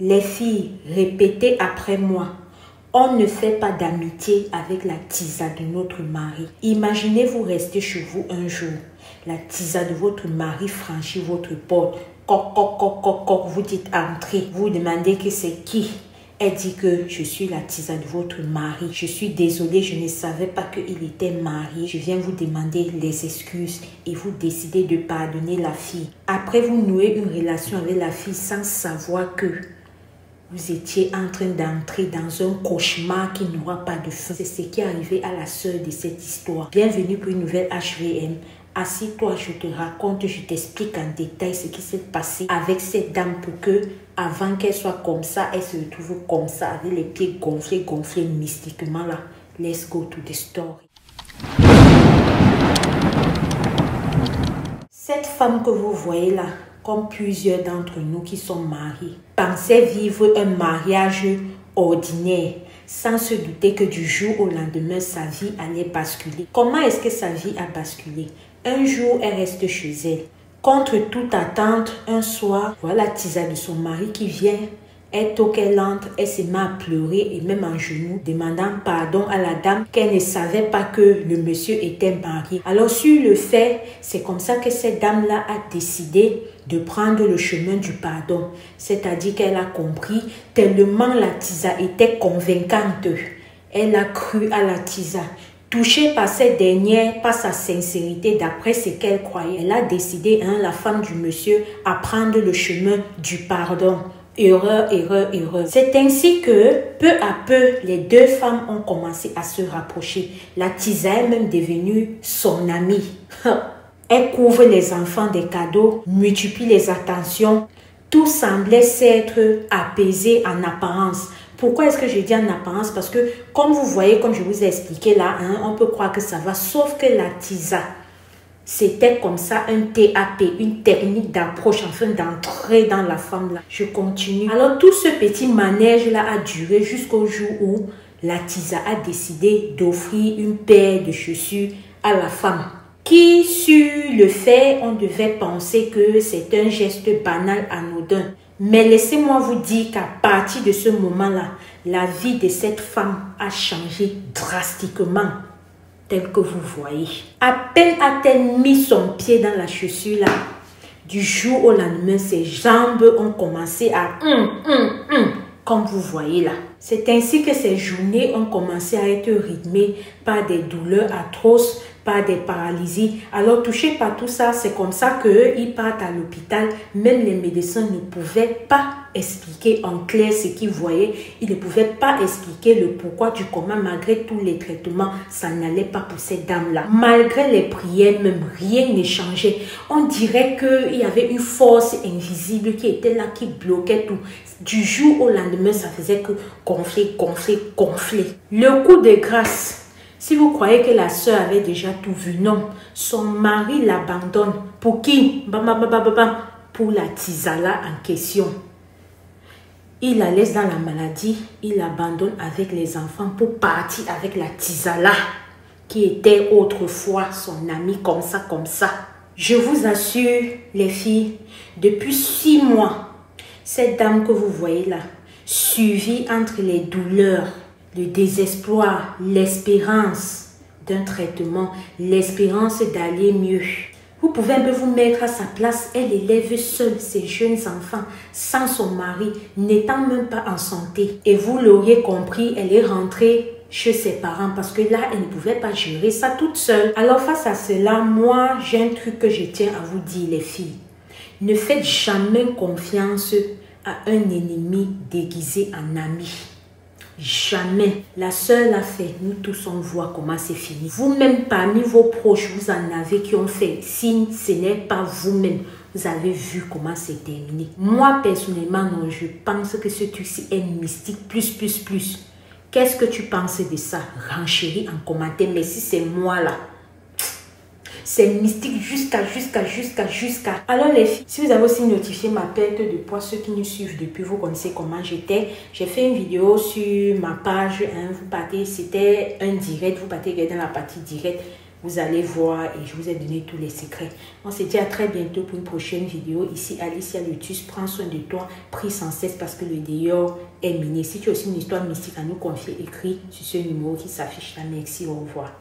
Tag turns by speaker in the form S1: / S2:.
S1: Les filles, répétez après moi. On ne fait pas d'amitié avec la tisa de notre mari. Imaginez-vous rester chez vous un jour. La tisa de votre mari franchit votre porte. Coc, coc, coc, coc, coc. Vous dites entrez. Vous demandez que c'est qui. Elle dit que je suis la tisa de votre mari. Je suis désolée, je ne savais pas qu'il était marié. Je viens vous demander les excuses et vous décidez de pardonner la fille. Après, vous nouez une relation avec la fille sans savoir que vous étiez en train d'entrer dans un cauchemar qui n'aura pas de fin. C'est ce qui est arrivé à la sœur de cette histoire. Bienvenue pour une nouvelle HVM. Assis-toi, je te raconte, je t'explique en détail ce qui s'est passé avec cette dame pour que, avant qu'elle soit comme ça, elle se retrouve comme ça, avec les pieds gonflés mystiquement là. Let's go to the story. Cette femme que vous voyez là, comme plusieurs d'entre nous qui sont mariés, pensait vivre un mariage ordinaire, sans se douter que du jour au lendemain, sa vie allait basculer. Comment est-ce que sa vie a basculé? Un jour, elle reste chez elle. Contre toute attente, un soir, voilà la tisa de son mari qui vient. Elle toque, elle entre, elle se met à pleurer et même en genoux, demandant pardon à la dame qu'elle ne savait pas que le monsieur était marié. Alors sur le fait, c'est comme ça que cette dame-là a décidé de prendre le chemin du pardon. C'est-à-dire qu'elle a compris tellement la tisa était convaincante. Elle a cru à la tisa. Touchée par cette dernière, par sa sincérité, d'après ce qu'elle croyait, elle a décidé, la femme du monsieur, à prendre le chemin du pardon. Erreur, erreur, erreur. C'est ainsi que, peu à peu, les deux femmes ont commencé à se rapprocher. La tisa est même devenue son amie. Elle couvre les enfants des cadeaux, multiplie les attentions. Tout semblait s'être apaisé en apparence. Pourquoi est-ce que je dis en apparence? Parce que, comme vous voyez, comme je vous ai expliqué là, on peut croire que ça va, sauf que la tisa, c'était comme ça un TAP, une technique d'approche, afin d'entrer dans la femme là. Je continue. Alors, tout ce petit manège là a duré jusqu'au jour où la tisa a décidé d'offrir une paire de chaussures à la femme. Qui, sur le fait, on devait penser que c'est un geste banal, anodin. Mais laissez-moi vous dire qu'à partir de ce moment-là, la vie de cette femme a changé drastiquement, tel que vous voyez. À peine a-t-elle mis son pied dans la chaussure là, du jour au lendemain, ses jambes ont commencé à comme vous voyez là. C'est ainsi que ces journées ont commencé à être rythmées par des douleurs atroces, par des paralysies. Alors touchés par tout ça, c'est comme ça qu'ils partent à l'hôpital. Même les médecins ne pouvaient pas expliquer en clair ce qu'ils voyaient. Ils ne pouvaient pas expliquer le pourquoi du comment. Malgré tous les traitements, ça n'allait pas pour cette dame-là. Malgré les prières, même rien ne changeait. On dirait qu'il y avait une force invisible qui était là, qui bloquait tout. Du jour au lendemain, ça faisait que gonfler, gonfler, gonfler. Le coup de grâce. Si vous croyez que la sœur avait déjà tout vu, non. Son mari l'abandonne. Pour qui? Pour la tisala en question. Il la laisse dans la maladie. Il l'abandonne avec les enfants pour partir avec la tisala qui était autrefois son amie, comme ça, comme ça. Je vous assure, les filles, depuis 6 mois, cette dame que vous voyez là, suivie entre les douleurs, le désespoir, l'espérance d'un traitement, l'espérance d'aller mieux. Vous pouvez un peu vous mettre à sa place. Elle élève seule ses jeunes enfants, sans son mari, n'étant même pas en santé. Et vous l'auriez compris, elle est rentrée chez ses parents parce que là, elle ne pouvait pas gérer ça toute seule. Alors face à cela, moi, j'ai un truc que je tiens à vous dire, les filles. Ne faites jamais confiance à un ennemi déguisé en ami. Jamais. La sœur l'a fait. Nous tous, on voit comment c'est fini. Vous-même, parmi vos proches, vous en avez qui ont fait signe. Ce n'est pas vous-même. Vous avez vu comment c'est terminé. Moi, personnellement, non, je pense que ce truc-ci est mystique. Plus. Qu'est-ce que tu penses de ça? Renchéris en commentaire. Mais si c'est moi là, c'est mystique jusqu'à. Alors les filles, si vous avez aussi notifié ma perte de poids, ceux qui nous suivent depuis, vous connaissez comment j'étais. J'ai fait une vidéo sur ma page, vous partez, c'était un direct, vous partez dans la partie direct. Vous allez voir et je vous ai donné tous les secrets. On se dit à très bientôt pour une prochaine vidéo. Ici, Alicia Lotus, prends soin de toi, prie sans cesse parce que le dehors est miné. Si tu as aussi une histoire mystique à nous confier, écris sur ce numéro qui s'affiche là. Merci, au revoir.